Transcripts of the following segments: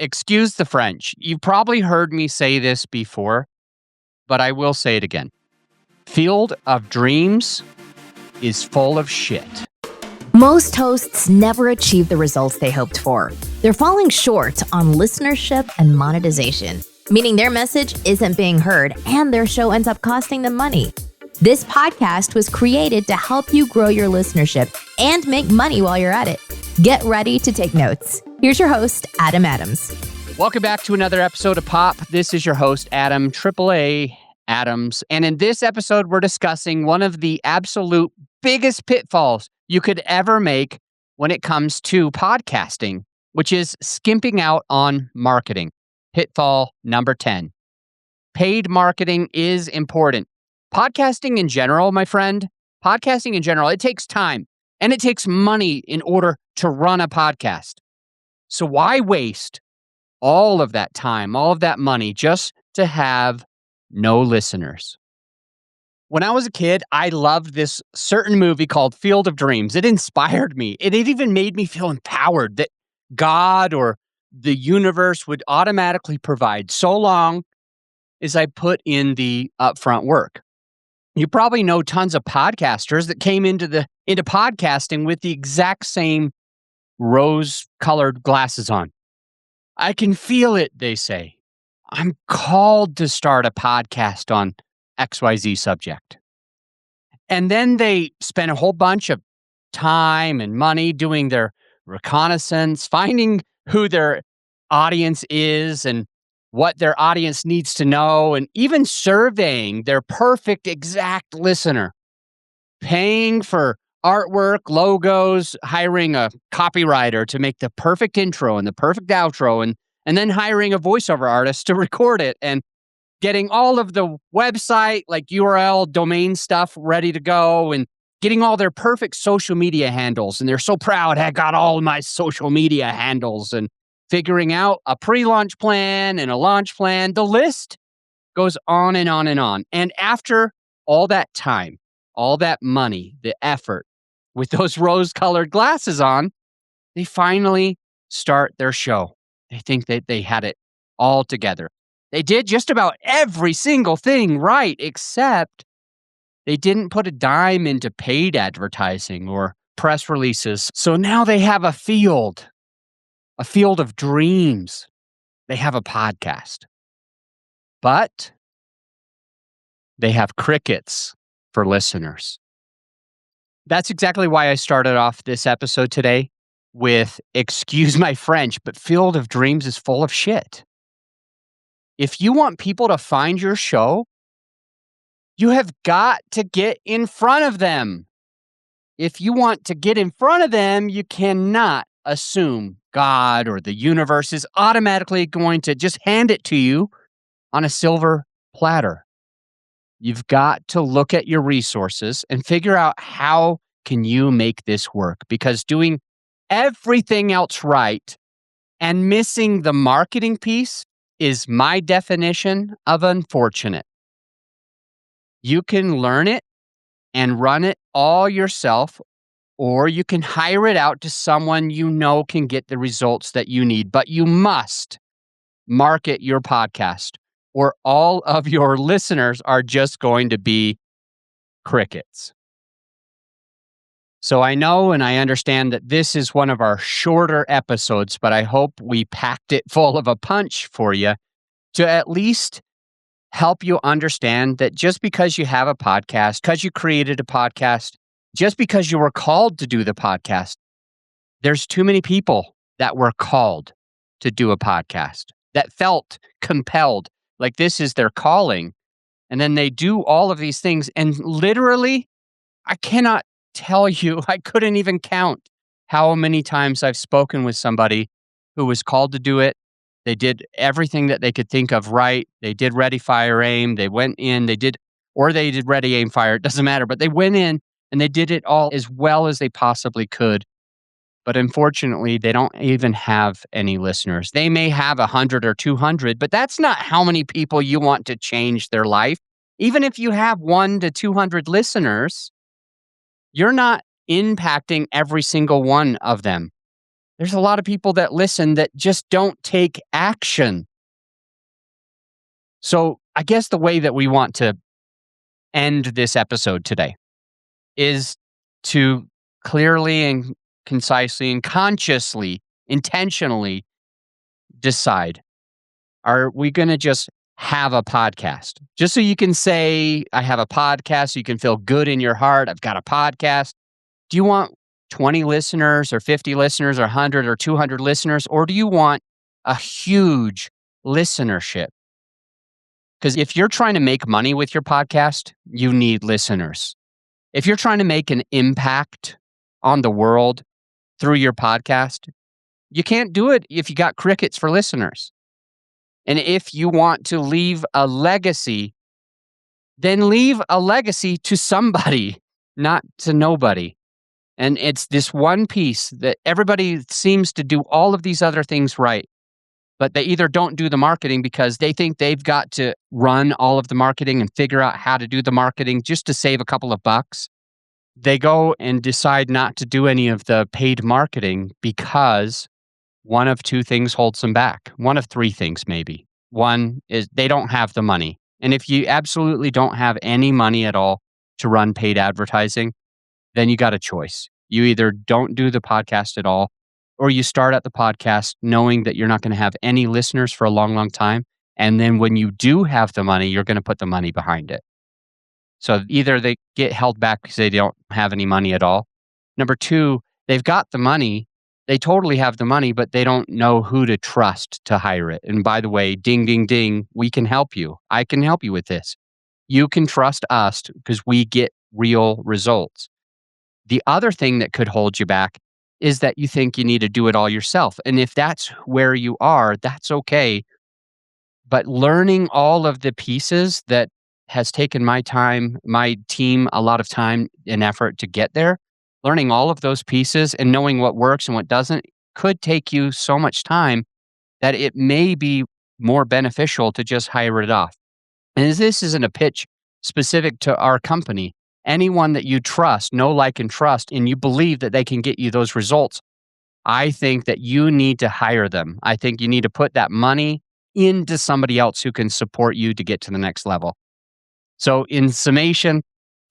Excuse the French. You've probably heard me say this before, but I will say it again. Field of Dreams is full of shit. Most hosts never achieve the results they hoped for. They're falling short on listenership and monetization, meaning their message isn't being heard and their show ends up costing them money. This podcast was created to help you grow your listenership and make money while you're at it. Get ready to take notes. Here's your host, Adam Adams. Welcome back to another episode of Pop. This is your host, Adam, AAA Adams. And in this episode, we're discussing one of the absolute biggest pitfalls you could ever make when it comes to podcasting, which is skimping out on marketing. Pitfall number 10. Paid marketing is important. Podcasting in general, my friend, it takes time and it takes money in order to run a podcast. So why waste all of that time, all of that money just to have no listeners? When I was a kid, I loved this certain movie called Field of Dreams. It inspired me. It even made me feel empowered that God or the universe would automatically provide so long as I put in the upfront work. You probably know tons of podcasters that came into podcasting with the exact same rose-colored glasses on. I can feel it, they say. I'm called to start a podcast on XYZ subject. And then they spend a whole bunch of time and money doing their reconnaissance, finding who their audience is and what their audience needs to know, and even surveying their perfect exact listener, paying for artwork, logos, hiring a copywriter to make the perfect intro and the perfect outro, and then hiring a voiceover artist to record it, and getting all of the website, like URL, domain stuff ready to go, and getting all their perfect social media handles. And they're so proud, I got all my social media handles, and figuring out a pre-launch plan and a launch plan. The list goes on and on and on. And after all that time, all that money, the effort, with those rose-colored glasses on, they finally start their show. They think that they had it all together. They did just about every single thing right, except they didn't put a dime into paid advertising or press releases. So now they have a field of dreams. They have a podcast. But they have crickets for listeners. That's exactly why I started off this episode today with, excuse my French, but Field of Dreams is full of shit. If you want people to find your show, you have got to get in front of them. If you want to get in front of them, you cannot assume God or the universe is automatically going to just hand it to you on a silver platter. You've got to look at your resources and figure out how can you make this work, because doing everything else right and missing the marketing piece is my definition of unfortunate. You can learn it and run it all yourself, or you can hire it out to someone you know can get the results that you need. But you must market your podcast, or all of your listeners are just going to be crickets. So I know and I understand that this is one of our shorter episodes, but I hope we packed it full of a punch for you to at least help you understand that just because you have a podcast, because you created a podcast, just because you were called to do the podcast, there's too many people that were called to do a podcast, that felt compelled, like this is their calling. And then they do all of these things. And literally, I cannot tell you, I couldn't even count how many times I've spoken with somebody who was called to do it. They did everything that they could think of right. They did ready, fire, aim. They went in, they did ready, aim, fire. It doesn't matter. But they went in and they did it all as well as they possibly could. But unfortunately, they don't even have any listeners. They may have 100 or 200, but that's not how many people you want to change their life. Even if you have 1 to 200 listeners, you're not impacting every single one of them. there's a lot of people that listen that just don't take action. So I guess the way that we want to end this episode today is to clearly and concisely and consciously, intentionally decide, are we going to just have a podcast? Just so you can say, I have a podcast, so you can feel good in your heart. I've got a podcast. Do you want 20 listeners or 50 listeners or 100 or 200 listeners? Or do you want a huge listenership? Because if you're trying to make money with your podcast, you need listeners. If you're trying to make an impact on the world through your podcast, you can't do it if you got crickets for listeners. And if you want to leave a legacy, then leave a legacy to somebody, not to nobody. And it's this one piece that everybody seems to do all of these other things right, but they either don't do the marketing because they think they've got to run all of the marketing and figure out how to do the marketing just to save a couple of bucks. They go and decide not to do any of the paid marketing because one of two things holds them back. One of three things, maybe. One is they don't have the money. And if you absolutely don't have any money at all to run paid advertising, then you got a choice. You either don't do the podcast at all, or you start at the podcast knowing that you're not going to have any listeners for a long, long time. And then when you do have the money, you're going to put the money behind it. So either they get held back because they don't have any money at all. Number two, they've got the money. They totally have the money, but they don't know who to trust to hire it. And by the way, ding, ding, ding, we can help you. I can help you with this. You can trust us because we get real results. The other thing that could hold you back is that you think you need to do it all yourself. And if that's where you are, that's okay. But learning all of the pieces that has taken my team, a lot of time and effort to get there, learning all of those pieces and knowing what works and what doesn't could take you so much time that it may be more beneficial to just hire it off. And this isn't a pitch specific to our company. Anyone that you trust, know, like, and trust, and you believe that they can get you those results, I think that you need to hire them. I think you need to put that money into somebody else who can support you to get to the next level. So in summation,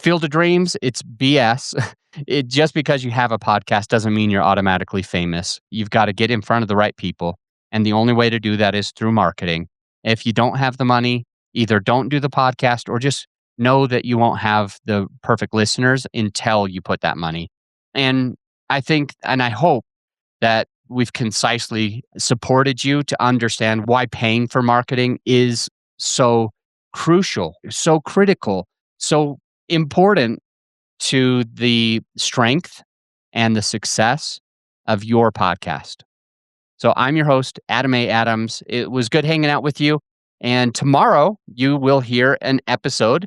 Field of Dreams, it's BS. Just because you have a podcast doesn't mean you're automatically famous. You've got to get in front of the right people. And the only way to do that is through marketing. If you don't have the money, either don't do the podcast or just know that you won't have the perfect listeners until you put that money. And I think, and I hope that we've concisely supported you to understand why paying for marketing is so crucial, so critical, so important to the strength and the success of your podcast. So I'm your host, Adam A. Adams. It was good hanging out with you. And tomorrow you will hear an episode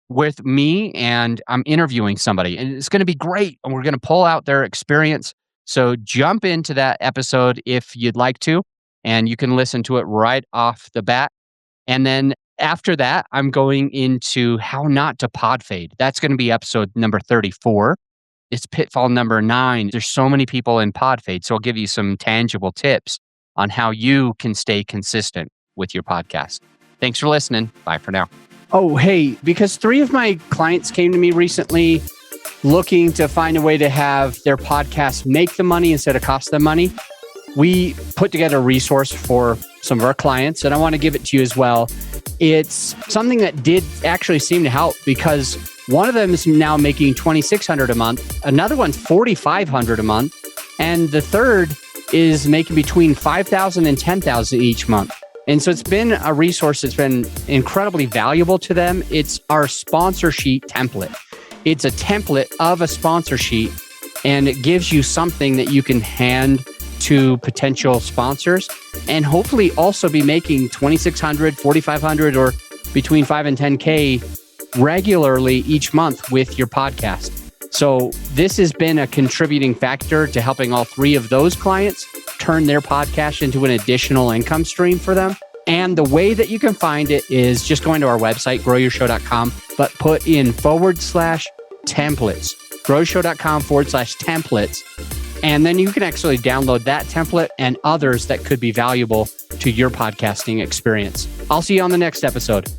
with me, and I'm interviewing somebody, and it's going to be great. And we're going to pull out their experience. So jump into that episode if you'd like to, and you can listen to it right off the bat. And then after that, I'm going into how not to pod fade. That's going to be episode number 34. It's pitfall number 9. There's so many people in pod fade. So I'll give you some tangible tips on how you can stay consistent with your podcast. Thanks for listening. Bye for now. Oh, hey, because 3 of my clients came to me recently looking to find a way to have their podcast make them money instead of cost them money. We put together a resource for some of our clients, and I want to give it to you as well. It's something that did actually seem to help because one of them is now making $2,600 a month. Another one's $4,500 a month. And the third is making between $5,000 and $10,000 each month. And so it's been a resource that's been incredibly valuable to them. It's our sponsor sheet template. It's a template of a sponsor sheet, and it gives you something that you can hand to potential sponsors and hopefully also be making $2,600, $4,500, or between $5,000 and $10,000 regularly each month with your podcast. So this has been a contributing factor to helping all 3 of those clients turn their podcast into an additional income stream for them. And the way that you can find it is just going to our website, growyourshow.com, but put in /templates, growyourshow.com /templates. And then you can actually download that template and others that could be valuable to your podcasting experience. I'll see you on the next episode.